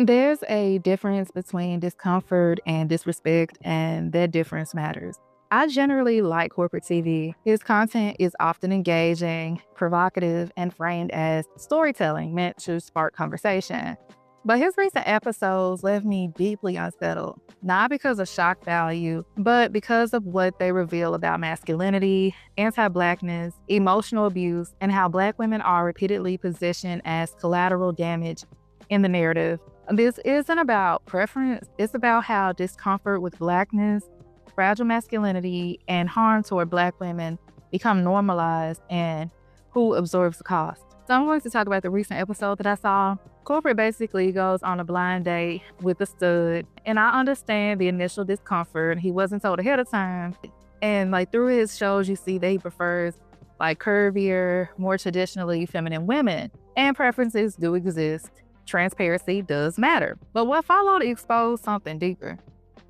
There's a difference between discomfort and disrespect, and that difference matters. I generally like corporate TV. His content is often engaging, provocative, and framed as storytelling meant to spark conversation. But his recent episodes left me deeply unsettled, not because of shock value, but because of what they reveal about masculinity, anti Blackness, emotional abuse, and how Black women are repeatedly positioned as collateral damage in the narrative. This isn't about preference, it's about how discomfort with Blackness, fragile masculinity, and harm toward Black women become normalized and who absorbs the cost. So I'm going to talk about the recent episode that I saw. Corporate basically goes on a blind date with a stud, and I understand the initial discomfort. He wasn't told ahead of time. And like through his shows, you see that he prefers like curvier, more traditionally feminine women, and preferences do exist. Transparency does matter. But what followed exposed something deeper.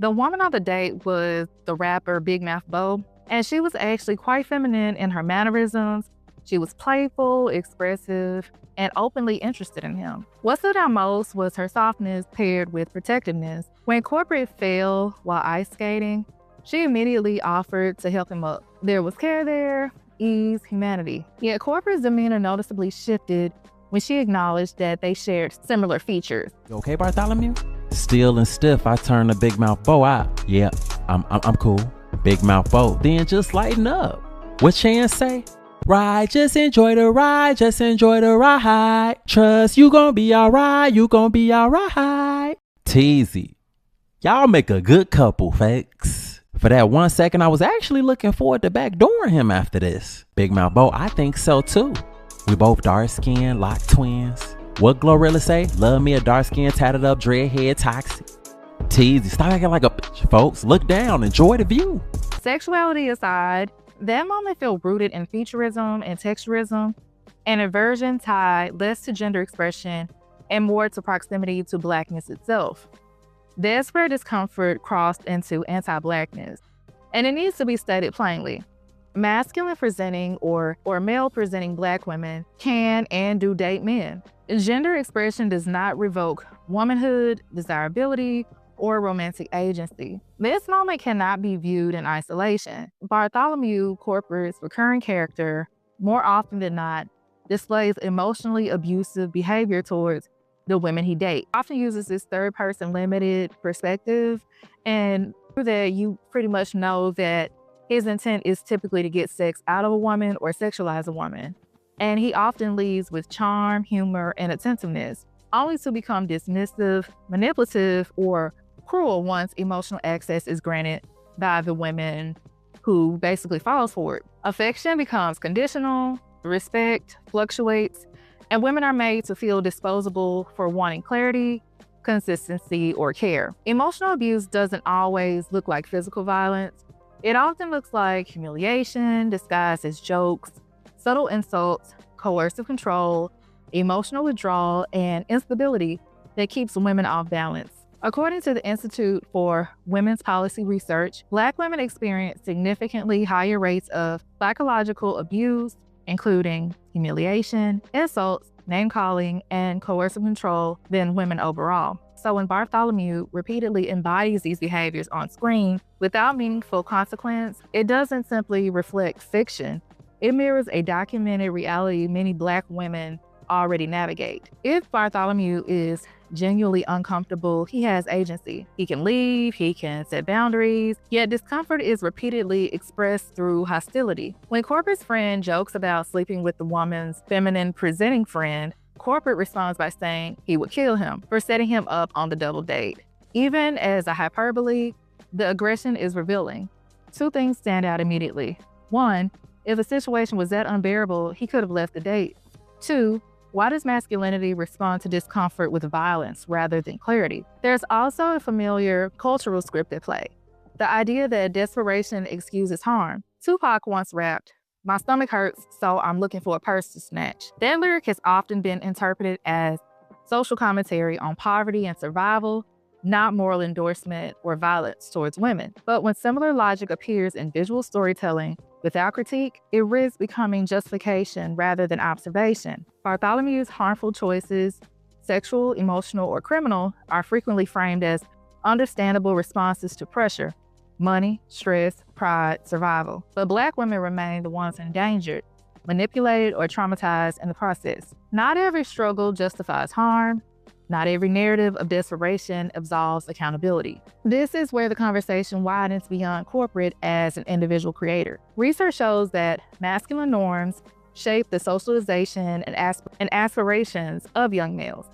The woman on the date was the rapper Big Mouth Bo, and she was actually quite feminine in her mannerisms. She was playful, expressive, and openly interested in him. What stood out most was her softness paired with protectiveness. When Corporate fell while ice skating, she immediately offered to help him up. There was care there, ease, humanity. Yet Corporate's demeanor noticeably shifted when she acknowledged that they shared similar features. You okay, Bartholomew? Still and stiff, I turn the Big Mouth Bo out. Yeah, I'm cool. Big Mouth Bo. Then just lighten up. What Chan say? Ride, just enjoy the ride, just enjoy the ride. Trust you gon' be alright, you gon' be alright. Teasy. Y'all make a good couple, fakes. For that 1 second, I was actually looking forward to backdooring him after this. Big Mouth Bo, I think so too. We both dark-skinned, lock twins. What Glorilla say? Love me a dark-skinned, tatted up, dreadhead, toxic. Teasy, stop acting like a bitch, folks. Look down, enjoy the view. Sexuality aside, that moment felt rooted in featureism and texturism, an aversion tied less to gender expression and more to proximity to Blackness itself. That's where discomfort crossed into anti-Blackness. And it needs to be stated plainly. Masculine presenting or male presenting Black women can and do date men. Gender expression does not revoke womanhood, desirability, or romantic agency. This moment cannot be viewed in isolation. Bartholomew Corporate's recurring character, more often than not, displays emotionally abusive behavior towards the women he dates. Often uses this third-person limited perspective, and through that you pretty much know that his intent is typically to get sex out of a woman or sexualize a woman. And he often leads with charm, humor, and attentiveness, only to become dismissive, manipulative, or cruel once emotional access is granted by the women who basically falls for it. Affection becomes conditional, respect fluctuates, and women are made to feel disposable for wanting clarity, consistency, or care. Emotional abuse doesn't always look like physical violence. It often looks like humiliation disguised as jokes, subtle insults, coercive control, emotional withdrawal, and instability that keeps women off balance. According to the Institute for Women's Policy Research, Black women experience significantly higher rates of psychological abuse, including humiliation, insults, name-calling, and coercive control than women overall. So when Bartholomew repeatedly embodies these behaviors on screen without meaningful consequence, it doesn't simply reflect fiction. It mirrors a documented reality many Black women already navigate. If Bartholomew is genuinely uncomfortable, he has agency. He can leave, he can set boundaries, yet discomfort is repeatedly expressed through hostility. When Corporate's friend jokes about sleeping with the woman's feminine presenting friend, Corporate responds by saying he would kill him for setting him up on the double date. Even as a hyperbole, the aggression is revealing. Two things stand out immediately. One, if the situation was that unbearable, he could have left the date. Two, why does masculinity respond to discomfort with violence rather than clarity? There's also a familiar cultural script at play. The idea that desperation excuses harm. Tupac once rapped, "My stomach hurts, so I'm looking for a purse to snatch." That lyric has often been interpreted as social commentary on poverty and survival, not moral endorsement or violence towards women. But when similar logic appears in visual storytelling without critique, it risks becoming justification rather than observation. Bartholomew's harmful choices sexual, emotional, or criminal, are frequently framed as understandable responses to pressure, money, stress, pride, survival. But Black women remain the ones endangered, manipulated, or traumatized in the process. Not every struggle justifies harm. Not every narrative of desperation absolves accountability. This is where the conversation widens beyond corporate as an individual creator. Research shows that masculine norms shape the socialization and aspirations of young males,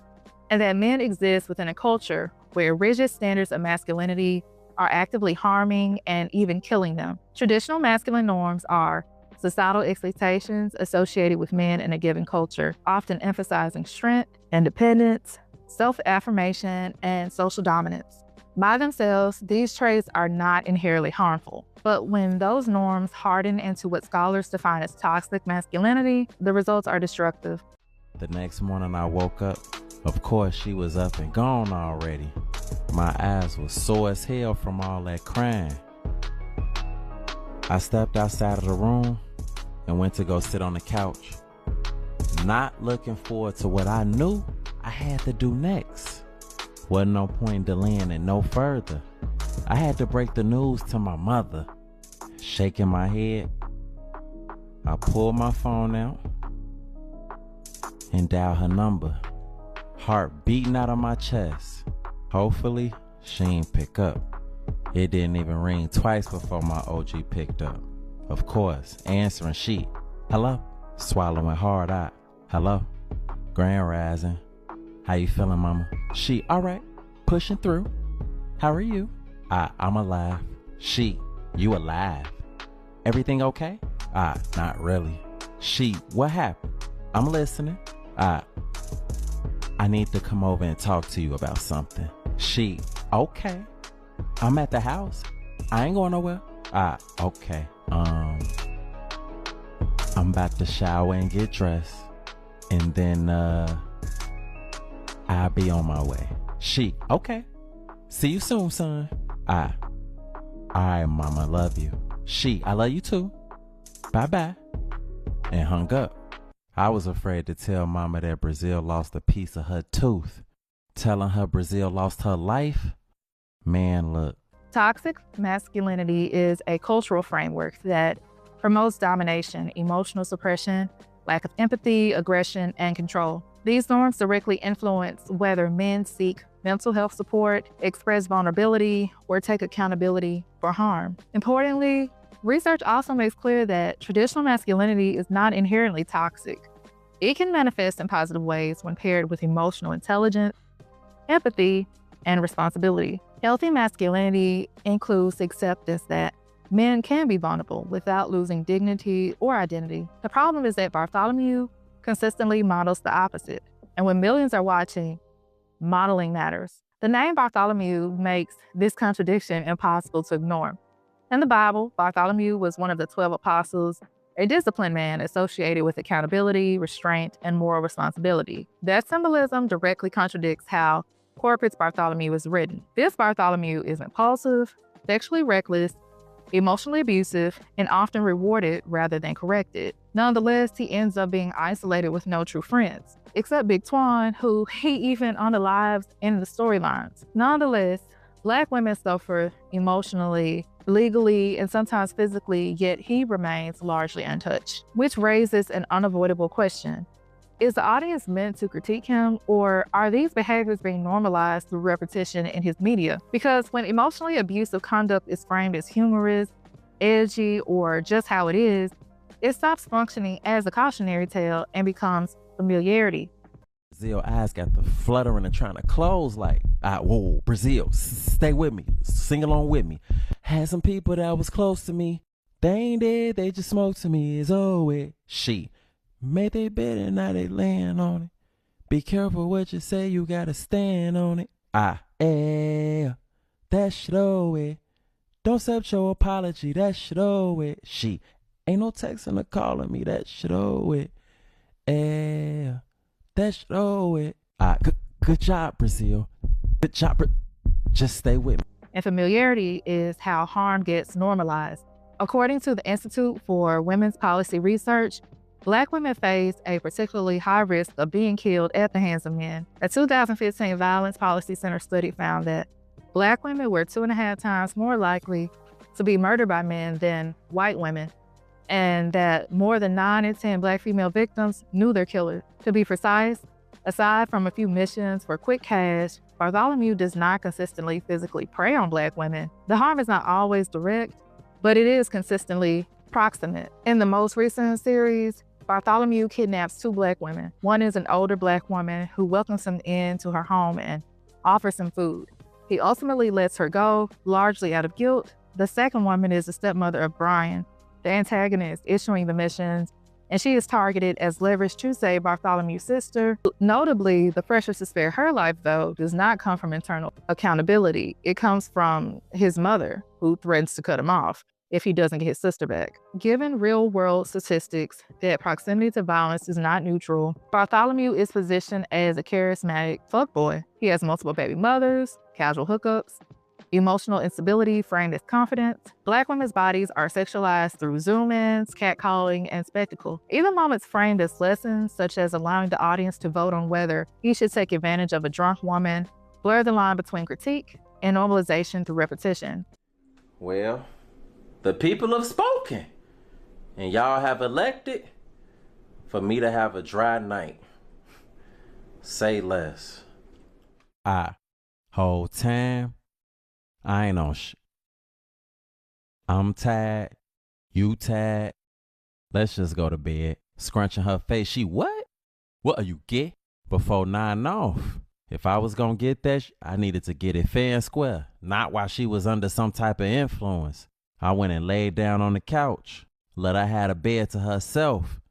and that men exist within a culture where rigid standards of masculinity are actively harming and even killing them. Traditional masculine norms are societal expectations associated with men in a given culture, often emphasizing strength, independence, self-affirmation, and social dominance. By themselves, these traits are not inherently harmful. But when those norms harden into what scholars define as toxic masculinity, the results are destructive. The next morning I woke up. Of course, she was up and gone already. My eyes were sore as hell from all that crying. I stepped outside of the room and went to go sit on the couch, not looking forward to what I knew I had to do next. Wasn't no point delaying it no further. I had to break the news to my mother. Shaking my head, I pulled my phone out and dialed her number. Heart beating out of my chest. Hopefully, she ain't pick up. It didn't even ring twice before my OG picked up. Of course, answering she. Hello? Swallowing hard out. Hello? Grand rising. How you feeling, mama? She, all right, pushing through. How are you? I'm alive. She, you alive? Everything okay? Not really. She, what happened? I'm listening. I need to come over and talk to you about something. She, okay. I'm at the house. I ain't going nowhere. Okay. I'm about to shower and get dressed. And then, I'll be on my way. She, okay. See you soon, son. All right, mama, love you. She, I love you too. Bye-bye. And hung up. I was afraid to tell mama that Brazil lost a piece of her tooth. Telling her Brazil lost her life? Man, look. Toxic masculinity is a cultural framework that promotes domination, emotional suppression, lack of empathy, aggression, and control. These norms directly influence whether men seek mental health support, express vulnerability, or take accountability for harm. Importantly, research also makes clear that traditional masculinity is not inherently toxic. It can manifest in positive ways when paired with emotional intelligence, empathy, and responsibility. Healthy masculinity includes acceptance that men can be vulnerable without losing dignity or identity. The problem is that Bartholomew consistently models the opposite. And when millions are watching, modeling matters. The name Bartholomew makes this contradiction impossible to ignore. In the Bible, Bartholomew was one of the 12 apostles, a disciplined man associated with accountability, restraint, and moral responsibility. That symbolism directly contradicts how Korporate's Bartholomew is written. This Bartholomew is impulsive, sexually reckless, emotionally abusive, and often rewarded rather than corrected. Nonetheless, he ends up being isolated with no true friends, except Big Twan, who he even unalives in the storylines. Nonetheless, Black women suffer emotionally, legally, and sometimes physically, yet he remains largely untouched, which raises an unavoidable question. Is the audience meant to critique him, or are these behaviors being normalized through repetition in his media? Because when emotionally abusive conduct is framed as humorous, edgy, or just how it is, it stops functioning as a cautionary tale and becomes familiarity. Brazil eyes got the fluttering and trying to close like, whoa, Brazil, stay with me, sing along with me. Had some people that was close to me, they ain't dead, they just smoked to me, it's always she. Made they bed and now they laying on it. Be careful what you say, you gotta stand on it. That shit over. Don't accept your apology, that shit over. She ain't no texting or calling me, that shit over. That shit over. Good job, Brazil. Good job. Just stay with me. And familiarity is how harm gets normalized. According to the Institute for Women's Policy Research, Black women face a particularly high risk of being killed at the hands of men. A 2015 Violence Policy Center study found that Black women were 2.5 times more likely to be murdered by men than white women, and that more than 9 in 10 Black female victims knew their killer. To be precise, aside from a few missions for quick cash, Bartholomew does not consistently physically prey on Black women. The harm is not always direct, but it is consistently proximate. In the most recent series, Bartholomew kidnaps 2 Black women. One is an older Black woman who welcomes him into her home and offers him food. He ultimately lets her go, largely out of guilt. The second woman is the stepmother of Brian, the antagonist issuing the missions, and she is targeted as leverage to save Bartholomew's sister. Notably, the pressure to spare her life, though, does not come from internal accountability. It comes from his mother, who threatens to cut him off if he doesn't get his sister back. Given real-world statistics that proximity to violence is not neutral, Bartholomew is positioned as a charismatic fuckboy. He has multiple baby mothers, casual hookups, emotional instability framed as confidence. Black women's bodies are sexualized through zoom-ins, catcalling, and spectacle. Even moments framed as lessons, such as allowing the audience to vote on whether he should take advantage of a drunk woman, blur the line between critique and normalization through repetition. Well, the people have spoken, and y'all have elected for me to have a dry night. Say less. Whole time, I ain't on shit. I'm tired. You tired. Let's just go to bed. Scrunching her face. She what? What are you get? Before 9 off. If I was gonna get that, I needed to get it fair and square. Not while she was under some type of influence. I went and laid down on the couch. Let her have a bed to herself.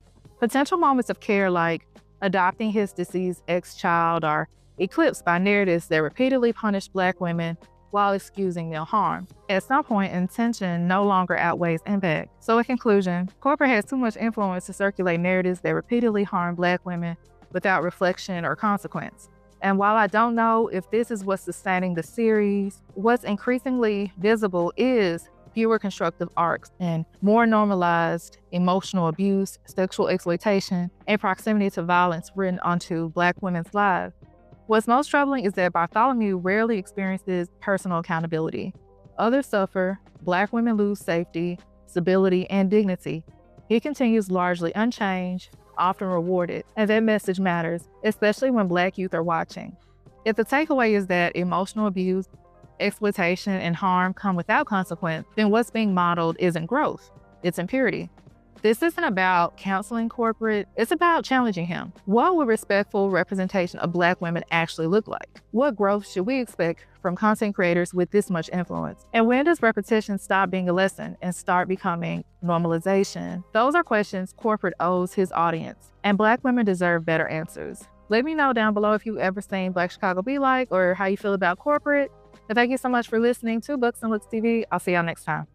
Potential moments of care like adopting his deceased ex-child are eclipsed by narratives that repeatedly punish Black women while excusing their harm. At some point, intention no longer outweighs impact. So in conclusion, corporate has too much influence to circulate narratives that repeatedly harm Black women without reflection or consequence. And while I don't know if this is what's sustaining the series, what's increasingly visible is fewer constructive arcs and more normalized emotional abuse, sexual exploitation, and proximity to violence written onto Black women's lives. What's most troubling is that Bartholomew rarely experiences personal accountability. Others suffer, Black women lose safety, stability, and dignity. He continues largely unchanged, often rewarded, and that message matters, especially when Black youth are watching. If the takeaway is that emotional abuse, exploitation, and harm come without consequence, then what's being modeled isn't growth, it's impurity. This isn't about counseling Korporate, it's about challenging him. What would respectful representation of Black women actually look like? What growth should we expect from content creators with this much influence? And when does repetition stop being a lesson and start becoming normalization? Those are questions Korporate owes his audience, and Black women deserve better answers. Let me know down below if you've ever seen Black Chicago be like, or how you feel about Korporate. And thank you so much for listening to Books and Looks TV. I'll see y'all next time.